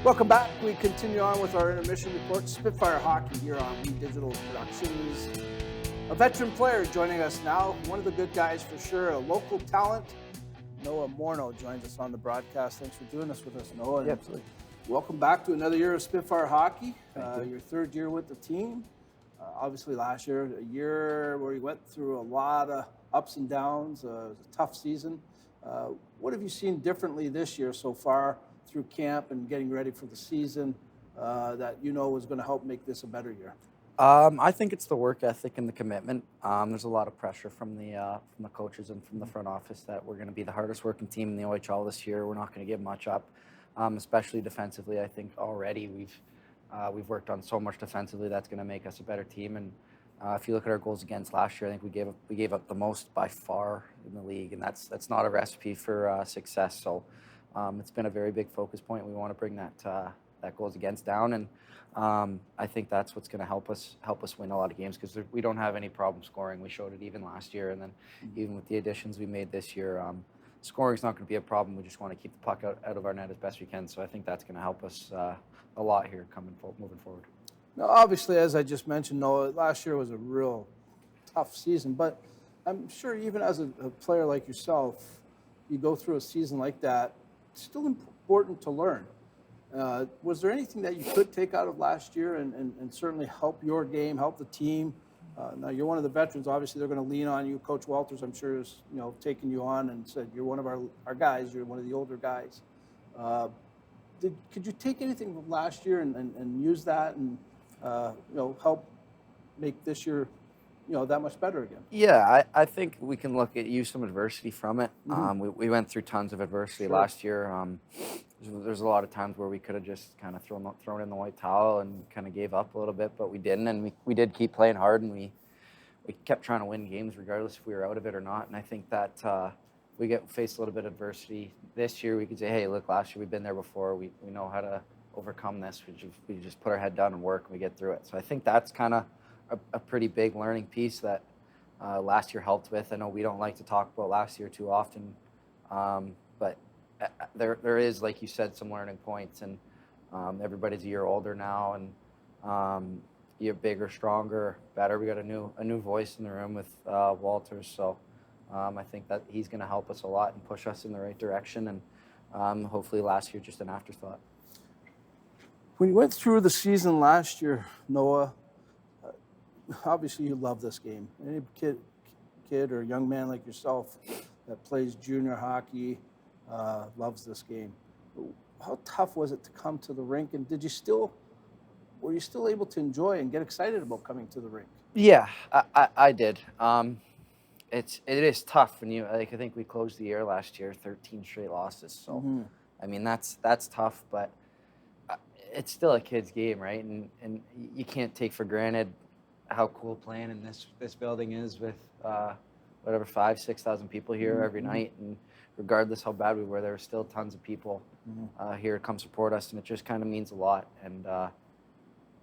Welcome back. We continue on with our intermission report. Spitfire Hockey here on We Digital Productions. A veteran player joining us now, one of the good guys for sure, a local talent. Noah Morneau joins us on the broadcast. Thanks for doing this with us, Noah. Yeah, absolutely. Welcome back to another year of Spitfire Hockey. Thank you. Your third year with the team. Obviously last year, a year where you went through a lot of ups and downs, a tough season. What have you seen differently this year so far through camp and getting ready for the season that you know is going to help make this a better year? I think it's the work ethic and the commitment. There's a lot of pressure from the coaches and from the front office that we're going to be the hardest working team in the OHL this year. We're not going to give much up, especially defensively. I think already we've worked on so much defensively that's going to make us a better team. And if you look at our goals against last year, I think we gave up the most by far in the league, and that's not a recipe for success. So it's been a very big focus point. We want to bring that goals against down, and I think that's what's going to help us win a lot of games because we don't have any problem scoring. We showed it even last year, and then even with the additions we made this year, scoring is not going to be a problem. We just want to keep the puck out of our net as best we can. So I think that's going to help us a lot here moving forward. Now, obviously, as I just mentioned, Noah, last year was a real tough season, but I'm sure even as a player like yourself, you go through a season like that, it's still important to learn. Was there anything that you could take out of last year and certainly help your game, help the team? Now, you're one of the veterans. Obviously, they're going to lean on you. Coach Walters, I'm sure, is taking you on and said, you're one of our guys. You're one of the older guys. Could you take anything from last year and use that and help make this year that much better again? Yeah, I think we can use some adversity from it. Mm-hmm. We went through tons of adversity last year. There's a lot of times where we could have just kind of thrown in the white towel and kind of gave up a little bit, but we didn't, and we did keep playing hard, and we kept trying to win games regardless if we were out of it or not. And I think that we faced a little bit of adversity this year. We could say, hey, look, last year we've been there before. We know how to overcome this. We just put our head down and work, and we get through it. So I think that's kind of a pretty big learning piece that last year helped with. I know we don't like to talk about last year too often, but there is, like you said, some learning points, and everybody's a year older now, and you're bigger, stronger, better. We got a new voice in the room with Walters, so I think that he's going to help us a lot and push us in the right direction, and hopefully last year just an afterthought. When you went through the season last year, Noah, obviously you love this game. Any kid or young man like yourself that plays junior hockey loves this game. How tough was it to come to the rink, and were you still able to enjoy and get excited about coming to the rink? Yeah, I did. It is tough when I think we closed the year last year 13 straight losses. So I mean that's tough, but it's still a kid's game, right? And you can't take for granted how cool playing in this building is with 5,000-6,000 people here every night, and regardless how bad we were, there were still tons of people here to come support us, and it just kind of means a lot, and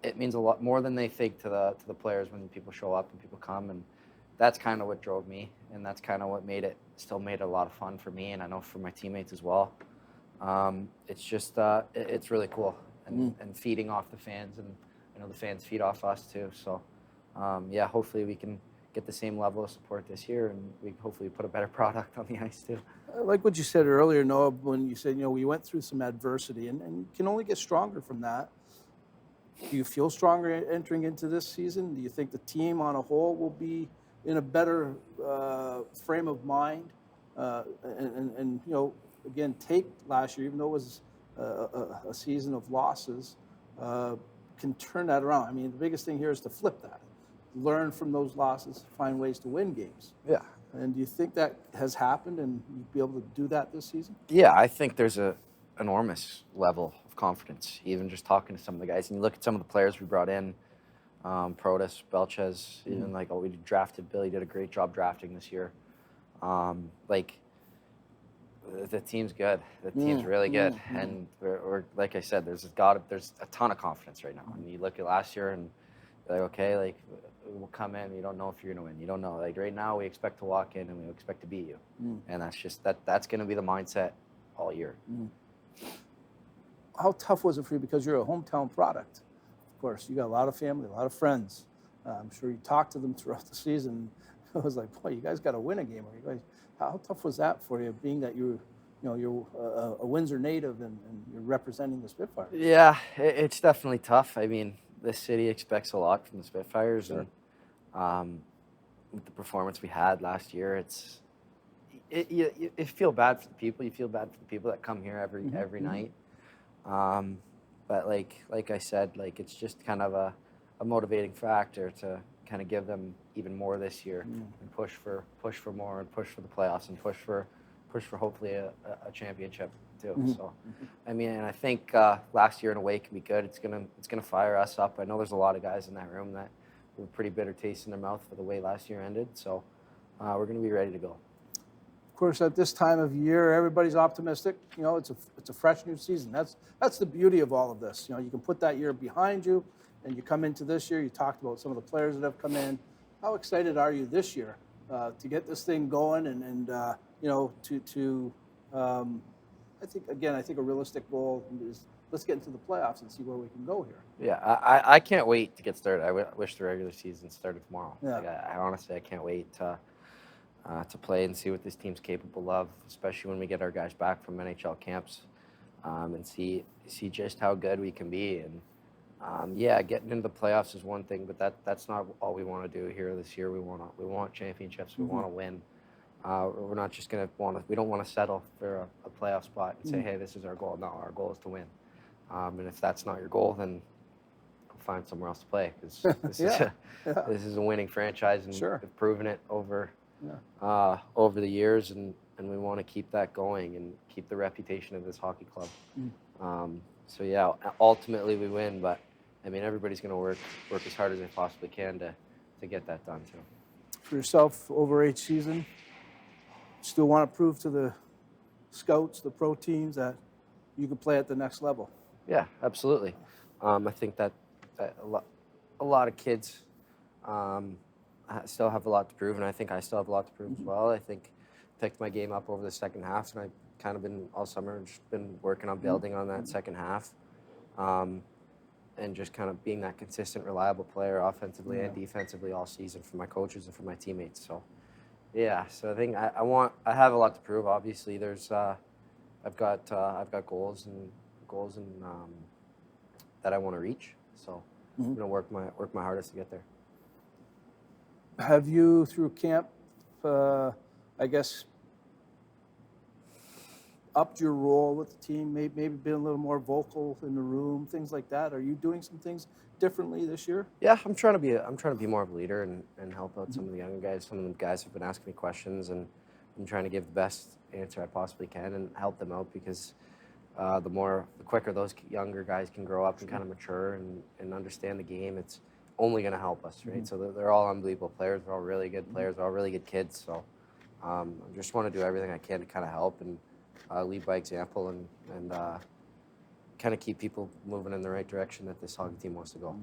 it means a lot more than they think to the players when people show up and people come, and that's kind of what drove me, and that's kind of what made it a lot of fun for me, and I know for my teammates as well. It's just it's really cool, and feeding off the fans, and the fans feed off us too. So yeah, hopefully we can get the same level of support this year, and we hopefully put a better product on the ice too. I like what you said earlier, Noah, when you said we went through some adversity, and you can only get stronger from that. Do you feel stronger entering into this season? Do you think the team on a whole will be in a better frame of mind? And again, take last year, even though it was a season of losses, can turn that around. I mean, the biggest thing here is to flip that. Learn from those losses, find ways to win games. Yeah. And do you think that has happened and you'd be able to do that this season? Yeah, I think there's a enormous level of confidence, even just talking to some of the guys. And you look at some of the players we brought in, Protas, Belchez, even we drafted Billy, did a great job drafting this year. The team's good. The team's really good. And we're like I said, there's a ton of confidence right now. And you look at last year and you're like, okay, we'll come in. You don't know if you're going to win. You don't know. Like right now, we expect to walk in and we expect to beat you. And that's just that's going to be the mindset all year. how tough was it for you, because you're a hometown product? Of course, you got a lot of family, a lot of friends. I'm sure you talked to them throughout the season. It was like, boy, you guys got to win a game. Or you guys, how tough was that for you, being that you're a Windsor native and you're representing the Spitfires? Yeah, it's definitely tough. I mean, this city expects a lot from the Spitfires, Sure. and with the performance we had last year, you feel bad for the people. You feel bad for the people that come here every night. But like I said, like it's just kind of a motivating factor to kind of give them even more this year and push for more and push for the playoffs and push for hopefully a championship too. So, I mean, and I think last year in a way can be good. It's gonna fire us up. I know there's a lot of guys in that room that have a pretty bitter taste in their mouth for the way last year ended. So, we're gonna be ready to go. Of course, at this time of year, everybody's optimistic. You know, it's a fresh new season. That's the beauty of all of this. You know, you can put that year behind you, and you come into this year. You talked about some of the players that have come in. How excited are you this year to get this thing going and you know, I think a realistic goal is let's get into the playoffs and see where we can go here. Yeah, I can't wait to get started. I wish the regular season started tomorrow. Yeah. Like, I honestly can't wait to play and see what this team's capable of, especially when we get our guys back from NHL camps, and see just how good we can be. And yeah, getting into the playoffs is one thing, but that's not all we want to do here this year. We want championships. We want to win. We're not just going to we don't want to settle for a playoff spot and say, hey, this is our goal. No, our goal is to win. And if that's not your goal, then find somewhere else to play, because this is a winning franchise, and Sure. we've proven it over the years, and we want to keep that going and keep the reputation of this hockey club. So yeah, ultimately we win, but I mean, everybody's going to work as hard as they possibly can to get that done too. For yourself, over each season, still want to prove to the scouts, the pro teams, that you can play at the next level. Yeah, absolutely. I think that a lot of kids still have a lot to prove, and I think I still have a lot to prove as well. I think I picked my game up over the second half, and I've kind of been all summer just been working on building on that second half, and just kind of being that consistent, reliable player offensively and defensively all season for my coaches and for my teammates. So yeah, so I think I have a lot to prove. Obviously, there's I've got goals and that I want to reach. So I'm gonna work my hardest to get there. Have you, through camp, I guess, upped your role with the team? Maybe been a little more vocal in the room, things like that. Are you doing some things differently this year? Yeah, I'm trying to be more of a leader and help out some of the younger guys. Some of the guys have been asking me questions, and I'm trying to give the best answer I possibly can and help them out, because the quicker those younger guys can grow up and kind of mature and understand the game, it's only going to help us, right? So they're all unbelievable players. They're all really good players. They're all really good kids. So I just want to do everything I can to kind of help and lead by example and kind of keep people moving in the right direction that this hockey team wants to go.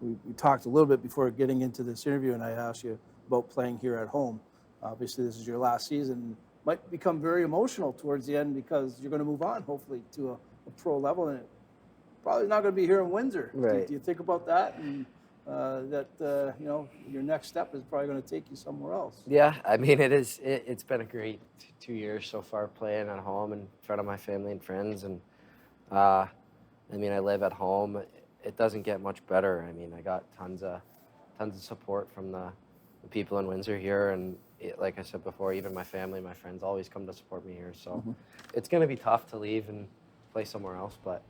We talked a little bit before getting into this interview, and I asked you about playing here at home. Obviously, this is your last season. Might become very emotional towards the end, because you're going to move on, hopefully, to a pro level, and probably not going to be here in Windsor. Right. Do you think about that, and you know, your next step is probably going to take you somewhere else? Yeah, I mean, it's been a great 2 years so far playing at home in front of my family and friends, and I mean, I live at home. It doesn't get much better. I mean, I got tons of support from the people in Windsor here, and like I said before, even my family, my friends always come to support me here. So it's going to be tough to leave and play somewhere else, but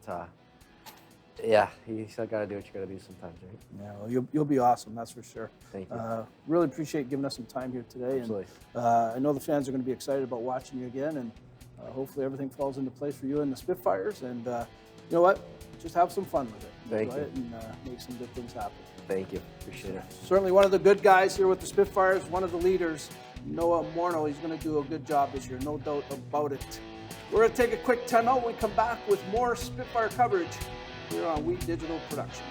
yeah, you still got to do what you got to do sometimes, right? Yeah, well, you'll be awesome, that's for sure. Thank you. Really appreciate giving us some time here today. Absolutely. And I know the fans are going to be excited about watching you again, and hopefully everything falls into place for you and the Spitfires. And you know what? Just have some fun with it. Thank you. And make some good things happen. Thank you. Appreciate it. Certainly one of the good guys here with the Spitfires, one of the leaders, Noah Morneau. He's going to do a good job this year, no doubt about it. We're going to take a quick timeout. We come back with more Spitfire coverage here on Wheat Digital Production.